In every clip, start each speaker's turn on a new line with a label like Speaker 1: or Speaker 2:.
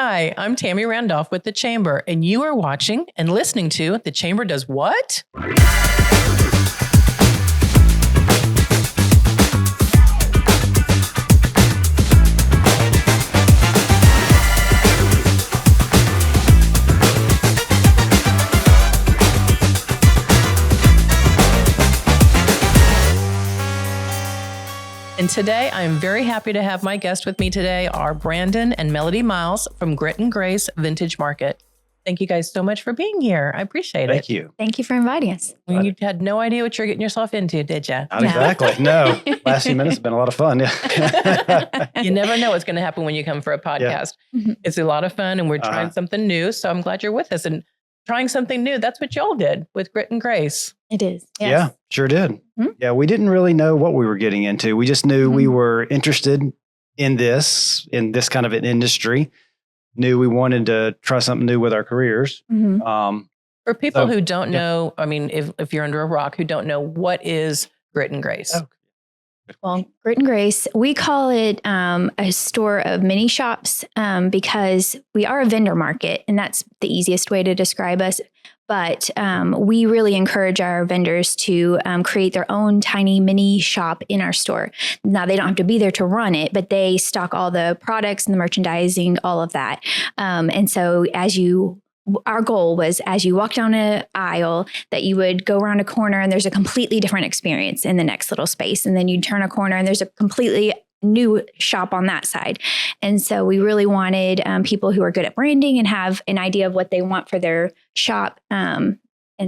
Speaker 1: Hi, I'm Tammy Randolph with The Chamber, and you are watching and listening to The Chamber Does What? And today, I'm very happy to have my guest with me today are Brandon and Melody Miles from Grit and Grace Vintage Market. Thank you guys so much for being here. I appreciate it.
Speaker 2: Thank you.
Speaker 3: Thank you for inviting us.
Speaker 1: You had no idea what you're getting yourself into, did you?
Speaker 2: Not exactly. No. Last few minutes have been a lot of fun. Yeah.
Speaker 1: You never know what's going to happen when you come for a podcast. Yeah. It's a lot of fun and we're trying something new. So I'm glad you're with us and trying something new. That's what y'all did with Grit and Grace.
Speaker 3: It is. Yes.
Speaker 2: Yeah, sure did. Mm-hmm. Yeah, we didn't really know what we were getting into. We just knew we were interested in this kind of an industry. Knew we wanted to try something new with our careers.
Speaker 1: Mm-hmm. For people who don't know, I mean, if you're under a rock, who don't know, what is Grit and Grace?
Speaker 2: Oh.
Speaker 3: Well, Grit and Grace, we call it a store of mini shops because we are a vendor market, and that's the easiest way to describe us. But we really encourage our vendors to create their own tiny mini shop in our store. Now, they don't have to be there to run it, but they stock all the products and the merchandising, all of that. And so our goal was as you walk down an aisle that you would go around a corner and there's a completely different experience in the next little space. And then you turn a corner and there's a completely new shop on that side. And so we really wanted people who are good at branding and have an idea of what they want for their shop. And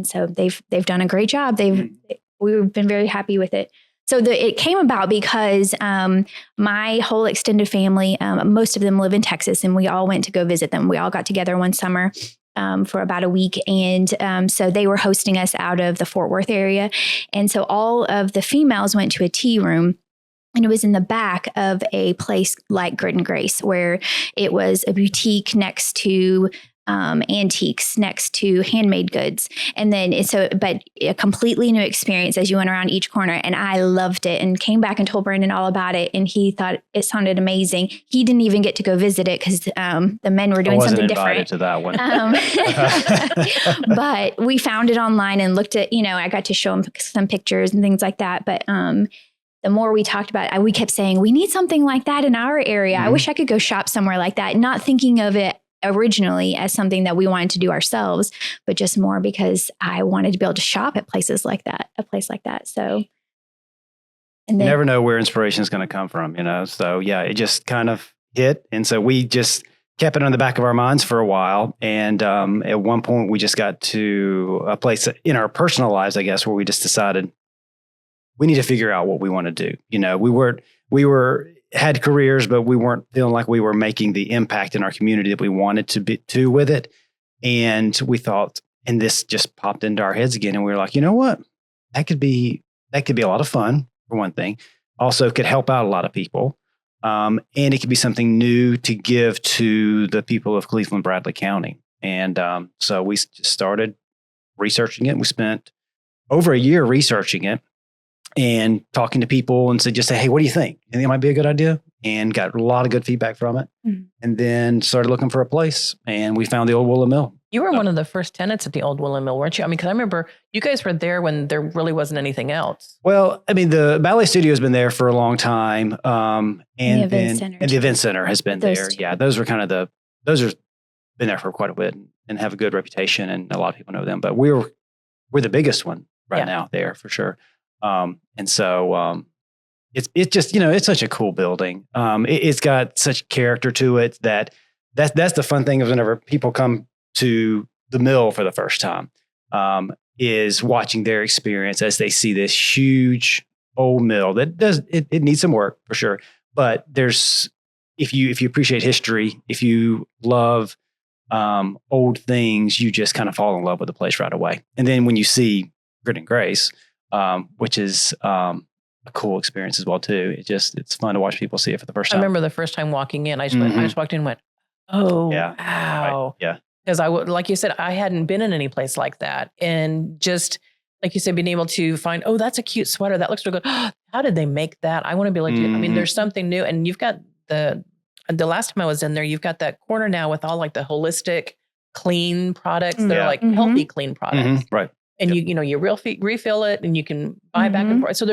Speaker 3: so they've done a great job. We've been very happy with it. So it came about because my whole extended family, most of them live in Texas, and we all went to go visit them. We all got together one summer for about a week. And so they were hosting us out of the Fort Worth area. And so all of the females went to a tea room. And it was in the back of a place like Grit and Grace, where it was a boutique next to antiques, next to handmade goods. And then but a completely new experience as you went around each corner. And I loved it and came back and told Brandon all about it. And he thought it sounded amazing. He didn't even get to go visit it because the men were doing something different.
Speaker 2: To that one.
Speaker 3: But we found it online and looked at, I got to show him some pictures and things like that. But the more we talked about it, we kept saying, we need something like that in our area. I wish I could go shop somewhere like that. Not thinking of it originally as something that we wanted to do ourselves, but just more because I wanted to be able to shop at places like that, a place like that. So,
Speaker 2: and then, you never know where inspiration is going to come from, So yeah, it just kind of hit. And so we just kept it on the back of our minds for a while. And at one point we just got to a place in our personal lives, I guess, where we just decided we need to figure out what we want to do. We had careers, but we weren't feeling like we were making the impact in our community that we wanted to with it. And we thought, and this just popped into our heads again. And we were like, you know what? That could be a lot of fun, for one thing. Also could help out a lot of people. And it could be something new to give to the people of Cleveland, Bradley County. And so we just started researching it. We spent over a year researching it and talking to people and just say, hey, what do you think? You think it might be a good idea? And got a lot of good feedback from it. Mm-hmm. And then started looking for a place, and we found the old Woolen Mill.
Speaker 1: You were one of the first tenants at the old Woolen Mill, weren't you? I mean, because I remember you guys were there when there really wasn't anything else.
Speaker 2: Well, I mean, the ballet studio has been there for a long time. And the event center has been there. Two. Yeah, those are been there for quite a bit and have a good reputation, and a lot of people know them. But we're the biggest one now there for sure. And so it's just, it's such a cool building. It's got such character to it that's the fun thing of whenever people come to the mill for the first time, is watching their experience as they see this huge old mill that it needs some work for sure. But if you appreciate history, if you love old things, you just kind of fall in love with the place right away. And then when you see Grit and Grace, which is a cool experience as well too. It's fun to watch people see it for the first time.
Speaker 1: I remember the first time walking in, I just walked in and went, oh,
Speaker 2: yeah,
Speaker 1: wow.
Speaker 2: Right. Yeah.
Speaker 1: Because like you said, I hadn't been in any place like that. And just like you said, being able to find, oh, that's a cute sweater. That looks really good. Oh, how did they make that? I want to be like, I mean, there's something new. And you've got the the last time I was in there, you've got that corner now with all like the holistic, clean products that are like healthy, clean products.
Speaker 2: Right.
Speaker 1: And you refill it and you can buy back and forth. So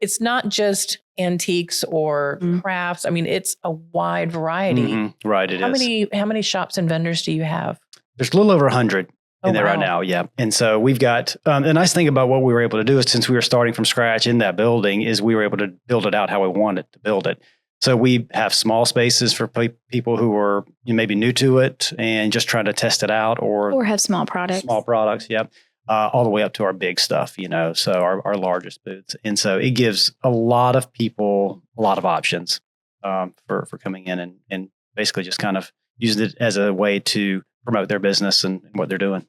Speaker 1: it's not just antiques or crafts. I mean, it's a wide variety.
Speaker 2: Right. How
Speaker 1: many shops and vendors do you have?
Speaker 2: There's a little over 100 in there right now. Yeah. And so we've got, the nice thing about what we were able to do is since we were starting from scratch in that building is we were able to build it out how we wanted to build it. So we have small spaces for people who are maybe new to it and just trying to test it out or
Speaker 3: have small products.
Speaker 2: Yeah. All the way up to our big stuff, so our largest booths. And so it gives a lot of people a lot of options for coming in and basically just kind of using it as a way to promote their business and what they're doing.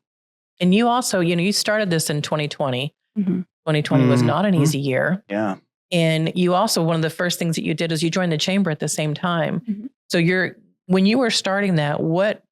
Speaker 1: And you also, you started this in 2020. 2020 was not an easy year.
Speaker 2: Yeah.
Speaker 1: And you also, one of the first things that you did is you joined the chamber at the same time. So when you were starting that, what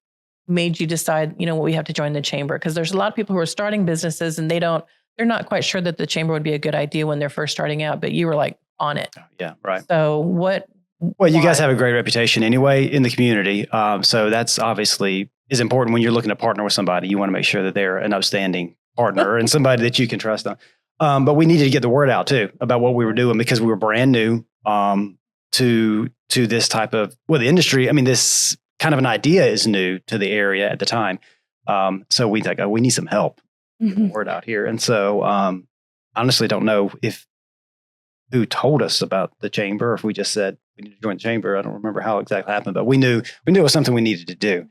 Speaker 1: made you decide, we have to join the chamber? Because there's a lot of people who are starting businesses and they're not quite sure that the chamber would be a good idea when they're first starting out, but you were like on it.
Speaker 2: Yeah, right.
Speaker 1: So
Speaker 2: Well, you guys have a great reputation anyway in the community. So that's obviously is important when you're looking to partner with somebody. You want to make sure that they're an upstanding partner and somebody that you can trust on. But we needed to get the word out too about what we were doing because we were brand new to this type of, the industry. I mean, this kind of an idea is new to the area at the time. So we think, we need some help. Get the word out here. And so honestly don't know who told us about the chamber, or if we just said we need to join the chamber. I don't remember how exactly happened, but we knew it was something we needed to do.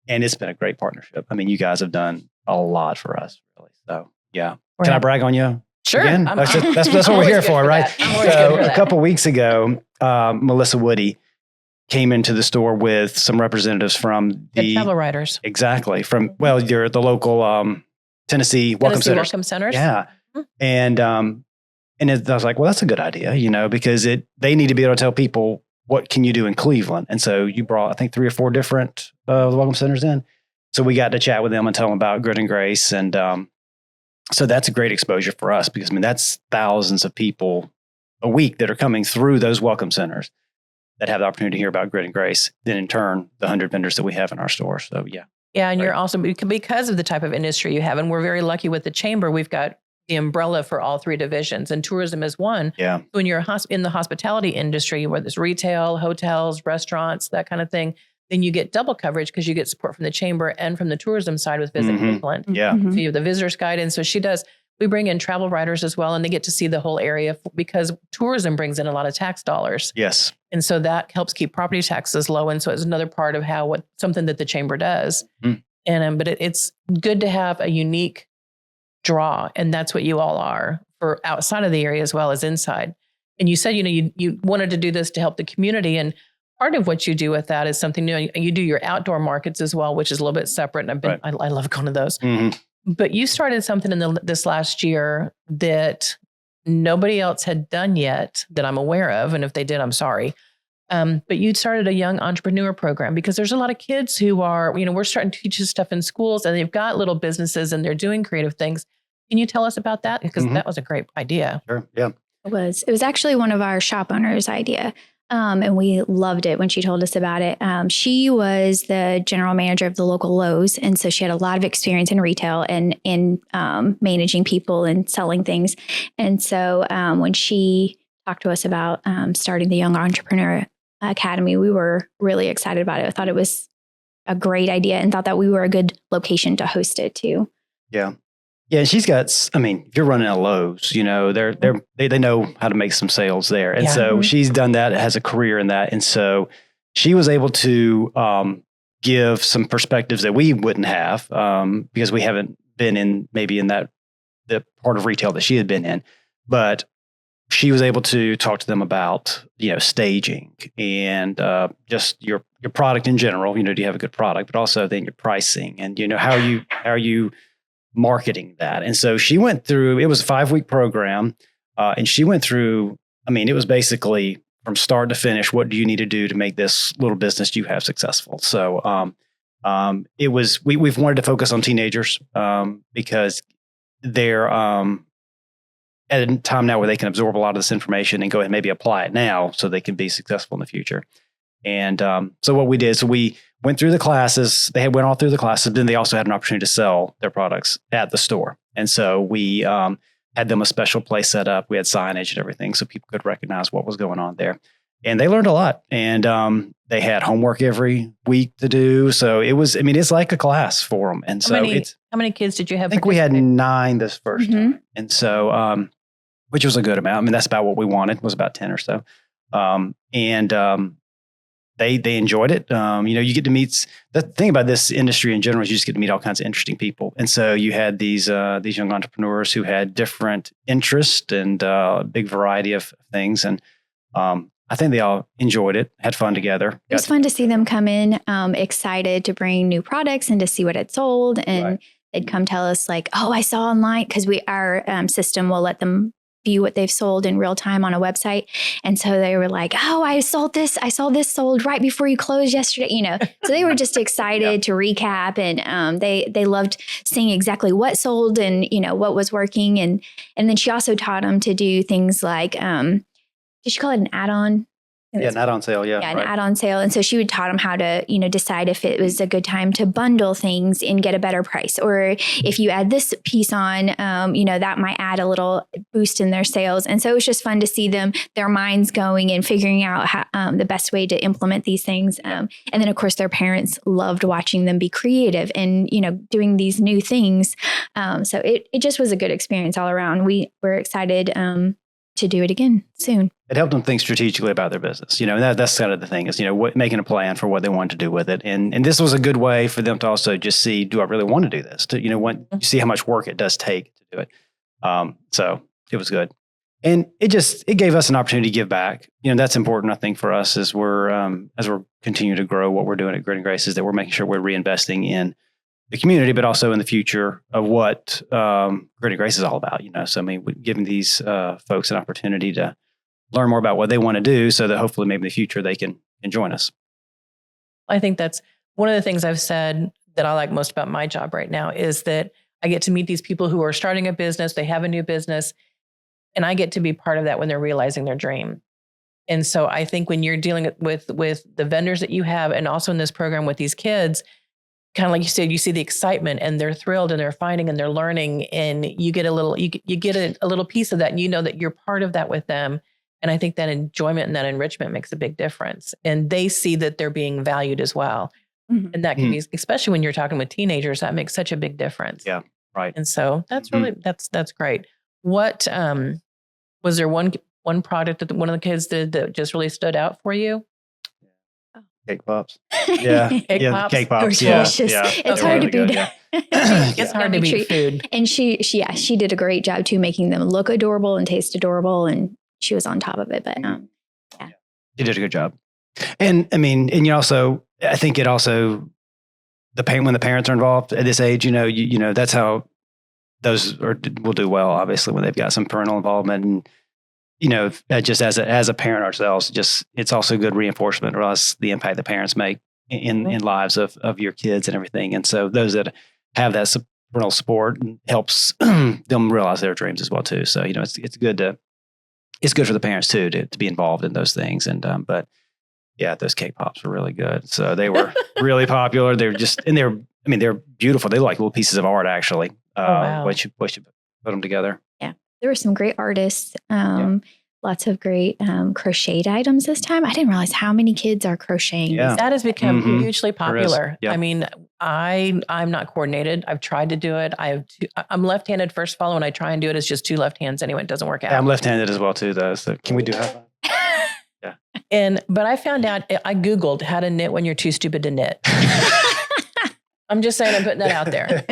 Speaker 2: And it's been a great partnership. I mean, you guys have done a lot for us, really. So yeah. Can I brag on you?
Speaker 1: Sure.
Speaker 2: Again? That's what we're here for, right? So a couple weeks ago, Melissa Woody came into the store with some representatives from the
Speaker 1: travel writers.
Speaker 2: Exactly. From the local Tennessee Welcome Centers. Yeah. And I was like, well, that's a good idea, because they need to be able to tell people what can you do in Cleveland. And so you brought, I think, 3 or 4 different Welcome Centers in. So we got to chat with them and tell them about Grit and Grace. And so that's a great exposure for us because, that's thousands of people a week that are coming through those Welcome Centers that have the opportunity to hear about Grit and Grace. Then in turn, the 100 vendors that we have in our store. So yeah.
Speaker 1: Yeah. And you're also, because of the type of industry you have, and we're very lucky with the chamber, we've got the umbrella for all 3 divisions, and tourism is one.
Speaker 2: Yeah.
Speaker 1: When you're in the hospitality industry, whether it's retail, hotels, restaurants, that kind of thing, then you get double coverage because you get support from the chamber and from the tourism side with Visit Cleveland.
Speaker 2: Yeah.
Speaker 1: So you have the visitor's guide. And so we bring in travel writers as well, and they get to see the whole area because tourism brings in a lot of tax dollars.
Speaker 2: Yes.
Speaker 1: And so that helps keep property taxes low. And so it's another part of something that the chamber does. And but it's good to have a unique draw, and that's what you all are for outside of the area as well as inside. And you said you wanted to do this to help the community, and part of what you do with that is something new. You do your outdoor markets as well, which is a little bit separate, and I love going to those. But you started something in this last year that nobody else had done yet that I'm aware of, and if they did, I'm sorry. But you started a young entrepreneur program because there's a lot of kids who are, we're starting to teach this stuff in schools and they've got little businesses and they're doing creative things. Can you tell us about that? Because that was a great idea.
Speaker 2: Sure. Yeah.
Speaker 3: It was actually one of our shop owners' idea. And we loved it when she told us about it. She was the general manager of the local Lowe's. And so she had a lot of experience in retail and in managing people and selling things. And so when she talked to us about starting the Young Entrepreneur Academy, we were really excited about it. I thought it was a great idea and thought that we were a good location to host it too.
Speaker 2: Yeah. Yeah. She's got, if you're running a Lowe's, they know how to make some sales there. And so she's done that, has a career in that. And so she was able to give some perspectives that we wouldn't have because we haven't been in that the part of retail that she had been in. But she was able to talk to them about, staging and just your product in general. Do you have a good product, but also then your pricing and, how are you marketing that? And so she went through, it was a 5-week program and she went through, it was basically from start to finish, what do you need to do to make this little business you have successful? So it was, we've wanted to focus on teenagers because they're, at a time now where they can absorb a lot of this information and go ahead and maybe apply it now so they can be successful in the future. And so what we did, so we went through the classes. They went all through the classes. Then they also had an opportunity to sell their products at the store. And so we had them a special place set up. We had signage and everything so people could recognize what was going on there. And they learned a lot. And they had homework every week to do. So it was, it's like a class for them. And
Speaker 1: how many kids did you have?
Speaker 2: I think we had 9 this first time. And so, which was a good amount. That's about what we wanted, was about 10 or so. They enjoyed it. You get to meet, the thing about this industry in general is you just get to meet all kinds of interesting people. And so you had these young entrepreneurs who had different interests and a big variety of things. And I think they all enjoyed it, had fun together.
Speaker 3: It was fun to see them come in excited to bring new products and to see what had sold. And they'd come tell us like, oh, I saw online, because our system will let them view what they've sold in real time on a website. And so they were like, oh, I saw this sold right before you closed yesterday, So they were just excited to recap. And they loved seeing exactly what sold and, what was working. And then she also taught them to do things like, did she call it an add-on?
Speaker 2: Yeah, an add-on sale. Yeah,
Speaker 3: an add-on sale. And so she would taught them how to, decide if it was a good time to bundle things and get a better price. Or if you add this piece on, that might add a little boost in their sales. And so it was just fun to see their minds going and figuring out how, the best way to implement these things. And then, of course, their parents loved watching them be creative and, doing these new things. So it just was a good experience all around. We were excited to do it again soon.
Speaker 2: It helped them think strategically about their business, and that's kind of the thing is, making a plan for what they want to do with it. And this was a good way for them to also just see, do I really want to do this? To, you see how much work it does take to do it. So it was good. And it gave us an opportunity to give back. That's important, I think, for us as we're continuing to grow what we're doing at Grit and Grace, is that we're making sure we're reinvesting in the community, but also in the future of what Grit and Grace is all about. So giving these folks an opportunity to learn more about what they want to do, so that hopefully maybe in the future they can join us.
Speaker 1: I think that's one of the things I've said that I like most about my job right now, is that I get to meet these people who are starting a business, they have a new business, and I get to be part of that when they're realizing their dream. And so I think when you're dealing with the vendors that you have, and also in this program with these kids, kind of like you said, you see the excitement and they're thrilled and they're finding and they're learning, and you get a little piece of that, and that you're part of that with them. And I think that enjoyment and that enrichment makes a big difference. And they see that they're being valued as well. Mm-hmm. And that can be, especially when you're talking with teenagers, that makes such a big difference.
Speaker 2: Yeah, right.
Speaker 1: And so that's really, that's great. What, was there one product that one of the kids did that just really stood out for you?
Speaker 2: Cake pops. Yeah. Cake pops. Yeah.
Speaker 3: It's hard to beat.
Speaker 1: It's hard to beat food.
Speaker 3: And she did a great job too, making them look adorable and taste adorable. And she was on top of it, but yeah.
Speaker 2: You did a good job. And I think it also, when the parents are involved at this age, that's how those will do well, obviously, when they've got some parental involvement. And, just as a parent ourselves, it's also good reinforcement for us, the impact the parents make in lives of your kids and everything. And so those that have that parental support helps them realize their dreams as well too. So, it's good for the parents too, to be involved in those things. And, but yeah, those cake pops were really good. So they were really popular. They're they're beautiful. They look like little pieces of art, actually.
Speaker 1: Wow.
Speaker 2: Once you put them together.
Speaker 3: Yeah. There were some great artists, lots of great crocheted items this time. I didn't realize how many kids are crocheting.
Speaker 1: Yeah. That has become hugely popular.
Speaker 2: Yeah.
Speaker 1: I'm not coordinated. I've tried to do it. I'm left-handed first of all. When I try and do it, it's just 2 left hands anyway. It doesn't work out.
Speaker 2: Yeah, I'm left-handed as well too, though. So can we do that?
Speaker 1: Yeah. But I found out, I Googled how to knit when you're too stupid to knit. I'm just saying, I'm putting that out there.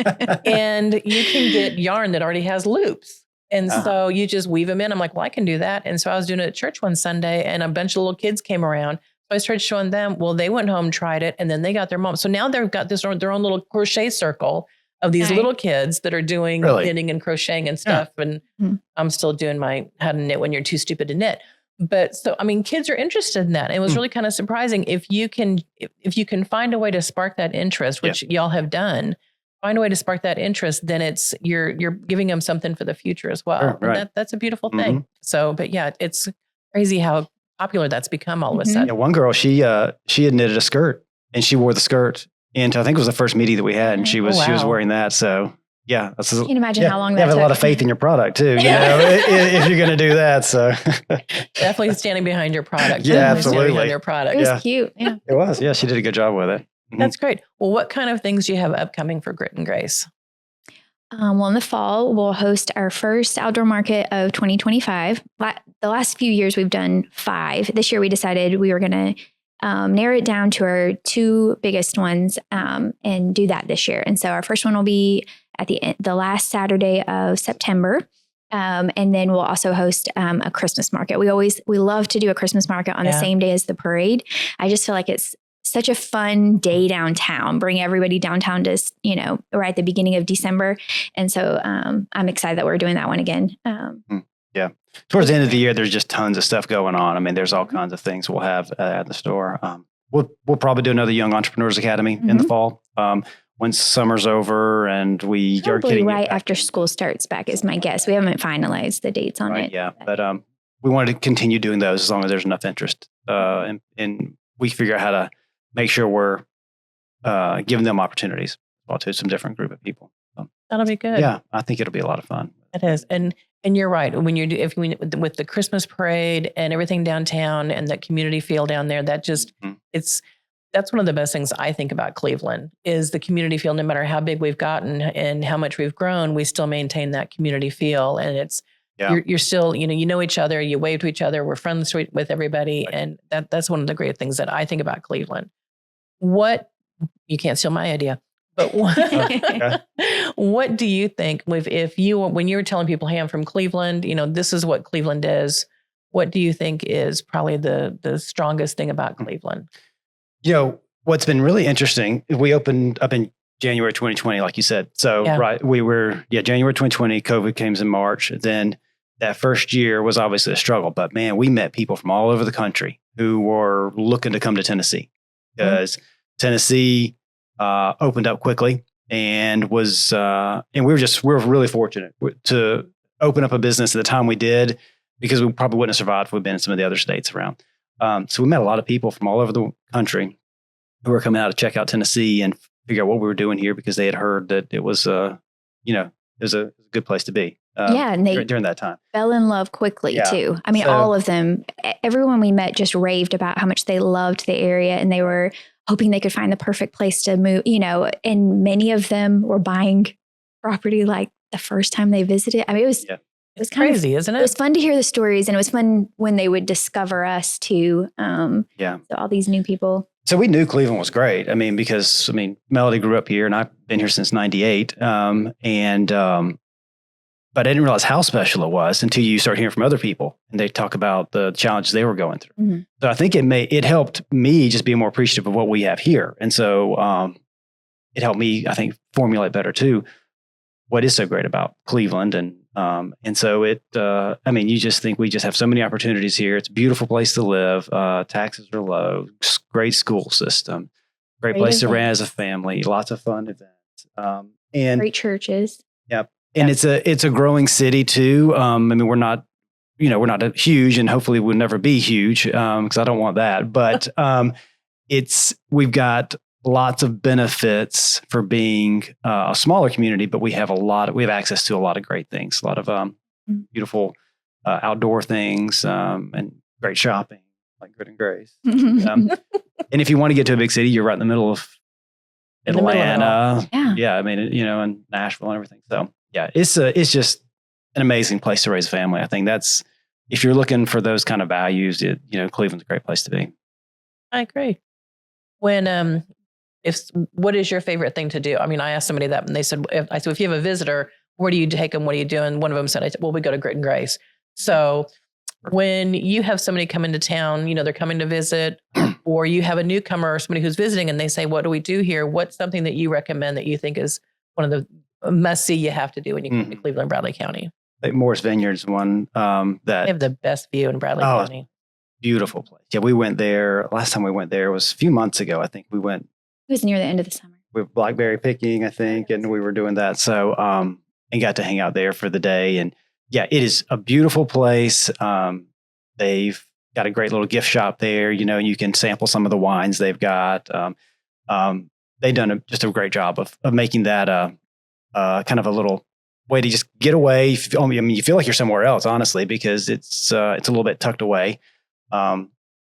Speaker 1: And you can get yarn that already has loops. And so you just weave them in. I'm like, well, I can do that. And so I was doing it at church one Sunday, and a bunch of little kids came around. So I started showing them. Well, they went home, tried it, and then they got their mom. So now they've got their own little crochet circle of these little kids that are doing knitting and crocheting and stuff. And I'm still doing my how to knit when you're too stupid to knit. But so, kids are interested in that. And it was really kind of surprising if you can find a way to spark that interest, which y'all have done. Find a way to spark that interest, then you're giving them something for the future as well.
Speaker 2: Sure, right.
Speaker 1: And that's a beautiful thing. So, but yeah, it's crazy how popular that's become all of a
Speaker 3: Mhm.
Speaker 1: sudden.
Speaker 2: Yeah, one girl, she had knitted a skirt, and she wore the skirt into, I think it was the first meeting that we had, and she was
Speaker 1: wow.
Speaker 2: wearing that. So yeah, that's
Speaker 3: You can imagine how long
Speaker 2: you
Speaker 3: that
Speaker 2: have
Speaker 3: took.
Speaker 2: a lot of faith in your product too, if you're going to do that. So
Speaker 1: Definitely standing behind your product.
Speaker 2: Yeah,
Speaker 1: Definitely standing
Speaker 2: absolutely.
Speaker 1: behind your product.
Speaker 3: It was
Speaker 2: Yeah.
Speaker 3: cute. Yeah.
Speaker 2: it was. Yeah, she did a good job with it. Mhm.
Speaker 1: That's great. Well, what kind of things do you have upcoming for Grit and Grace?
Speaker 3: Well, in the fall, we'll host our first outdoor market of 2025. The last few years, we've done 5. This year, we decided we were going to narrow it down to our 2 biggest ones and do that this year. And so our first one will be at the last Saturday of September. And then we'll also host a Christmas market. We love to do a Christmas market on the same day as the parade. I just feel like it's such a fun day downtown, bring everybody downtown to, right at the beginning of December. And so I'm excited that we're doing that one again.
Speaker 2: Yeah. Towards the end of the year, there's just tons of stuff going on. I mean, there's all kinds of things we'll have at the store. We'll probably do another Young Entrepreneurs Academy in the fall. Once summer's over and we are
Speaker 3: Probably
Speaker 2: getting
Speaker 3: right after school starts back is my guess. We haven't finalized the dates on it.
Speaker 2: Yeah. But we wanted to continue doing those as long as there's enough interest. And we figure out how to make sure we're giving them opportunities to some different group of people. So,
Speaker 1: That'll be good.
Speaker 2: yeah, I think it'll be a lot of fun.
Speaker 1: It is. And you're right. When with the Christmas parade and everything downtown and that community feel down there, that just, that's one of the best things I think about Cleveland is the community feel. No matter how big we've gotten and how much we've grown, we still maintain that community feel. And it's, you're still, you know each other, you wave to each other, we're friends with everybody. Right. And that's one of the great things that I think about Cleveland. You can't steal my idea, but what do you think when you were telling people, hey, I'm from Cleveland, this is what Cleveland is. What do you think is probably the strongest thing about Cleveland?
Speaker 2: What's been really interesting, we opened up in January 2020, like you said. So, right, we were, January 2020, COVID came in March. Then that first year was obviously a struggle, but man, we met people from all over the country who were looking to come to Tennessee because Tennessee opened up quickly and and we're really fortunate to open up a business at the time we did because we probably wouldn't have survived if we'd been in some of the other states around. So we met a lot of people from all over the country who were coming out to check out Tennessee and figure out what we were doing here because they had heard that it was, it was a good place to be.
Speaker 3: And they
Speaker 2: during that time
Speaker 3: fell in love quickly too. I mean, all of them, everyone we met just raved about how much they loved the area and they were hoping they could find the perfect place to move, and many of them were buying property like the first time they visited. I mean, it was kind
Speaker 1: crazy, isn't it?
Speaker 3: It was fun to hear the stories and it was fun when they would discover us too. So all these new people.
Speaker 2: So we knew Cleveland was great. I mean, because Melody grew up here and I've been here since 98. But I didn't realize how special it was until you start hearing from other people and they talk about the challenges they were going through. Mm-hmm. So I think it helped me just be more appreciative of what we have here. And so it helped me, I think, formulate better too what is so great about Cleveland. And so you just think we just have so many opportunities here. It's a beautiful place to live. Taxes are low, great school system, great place to run as a family, lots of fun events. And
Speaker 3: great churches.
Speaker 2: Yep. And it's a growing city too. We're not huge and hopefully we'll never be huge because I don't want that. But we've got lots of benefits for being a smaller community, but we have access to a lot of great things, a lot of beautiful outdoor things and great shopping like Grit and Grace. And if you want to get to a big city, you're right in the middle of Atlanta. And Nashville and everything. So yeah, it's just an amazing place to raise a family. I think that's, if you're looking for those kind of values, Cleveland's a great place to be.
Speaker 1: I agree. When, what is your favorite thing to do? I mean, I asked somebody that and they said, if you have a visitor, where do you take them? What do you do? And one of them said, well, we go to Grit and Grace. So when you have somebody come into town, they're coming to visit, or you have a newcomer or somebody who's visiting and they say, what do we do here? What's something that you recommend that you think is one of the must-see you have to do when you come to Cleveland, Bradley County?
Speaker 2: Morris Vineyard's one that
Speaker 1: they have the best view in Bradley County.
Speaker 2: Beautiful place. Yeah, we went there. Last time we went there was a few months ago. I think we went.
Speaker 3: It was near the end of the summer.
Speaker 2: We were blackberry picking, I think, and we were doing that. So, and got to hang out there for the day. And yeah, it is a beautiful place. They've got a great little gift shop there. You know, you can sample some of the wines they've got. They've done just a great job of making that kind of a little way to just get away. I mean, you feel like you're somewhere else, honestly, because it's a little bit tucked away.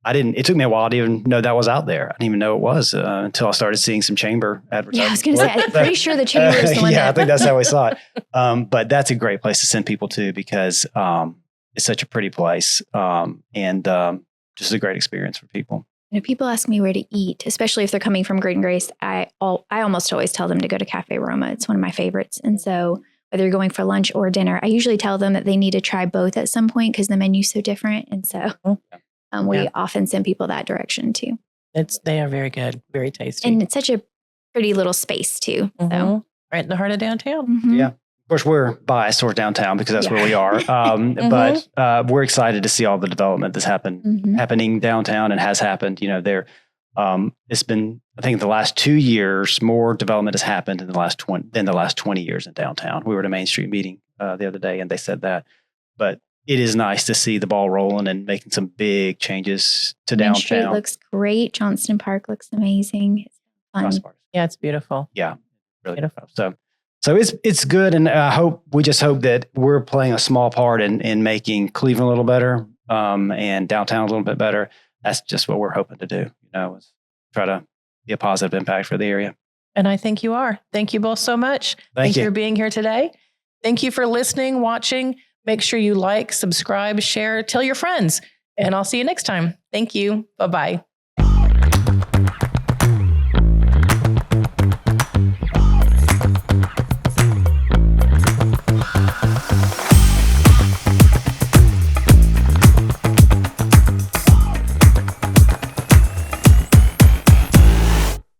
Speaker 2: It took me a while to even know that was out there. I didn't even know it was until I started seeing some chamber advertising.
Speaker 3: Yeah, I was going to say, I'm pretty sure the chamber is the one.
Speaker 2: Yeah, I think that's how we saw it. But that's a great place to send people to because it's such a pretty place and just a great experience for people.
Speaker 3: And if people ask me where to eat, especially if they're coming from Grit and Grace, I almost always tell them to go to Cafe Roma. It's one of my favorites. And so whether you're going for lunch or dinner, I usually tell them that they need to try both at some point because the menu's so different. And so we often send people that direction too.
Speaker 1: They are very good, very tasty.
Speaker 3: And it's such a pretty little space too.
Speaker 1: Mm-hmm.
Speaker 3: So.
Speaker 1: Right in the heart of downtown.
Speaker 3: Mm-hmm.
Speaker 2: Yeah. Of course, we're biased towards downtown because that's where we are. But we're excited to see all the development that's happening downtown and has happened. You know, it's been, I think, the last 2 years, more development has happened in the last 20 years in downtown. We were at a Main Street meeting the other day, and they said that. But it is nice to see the ball rolling and making some big changes to downtown.
Speaker 3: Main Street looks great. Johnston Park looks amazing. It's fun.
Speaker 1: Yeah, it's beautiful.
Speaker 2: Yeah, really beautiful. So it's good, and we just hope that we're playing a small part in making Cleveland a little better and downtown a little bit better. That's just what we're hoping to do. You know, is try to be a positive impact for the area.
Speaker 1: And I think you are. Thank you both so much. Thank you for being here today. Thank you for listening, watching. Make sure you like, subscribe, share, tell your friends, and I'll see you next time. Thank you. Bye-bye.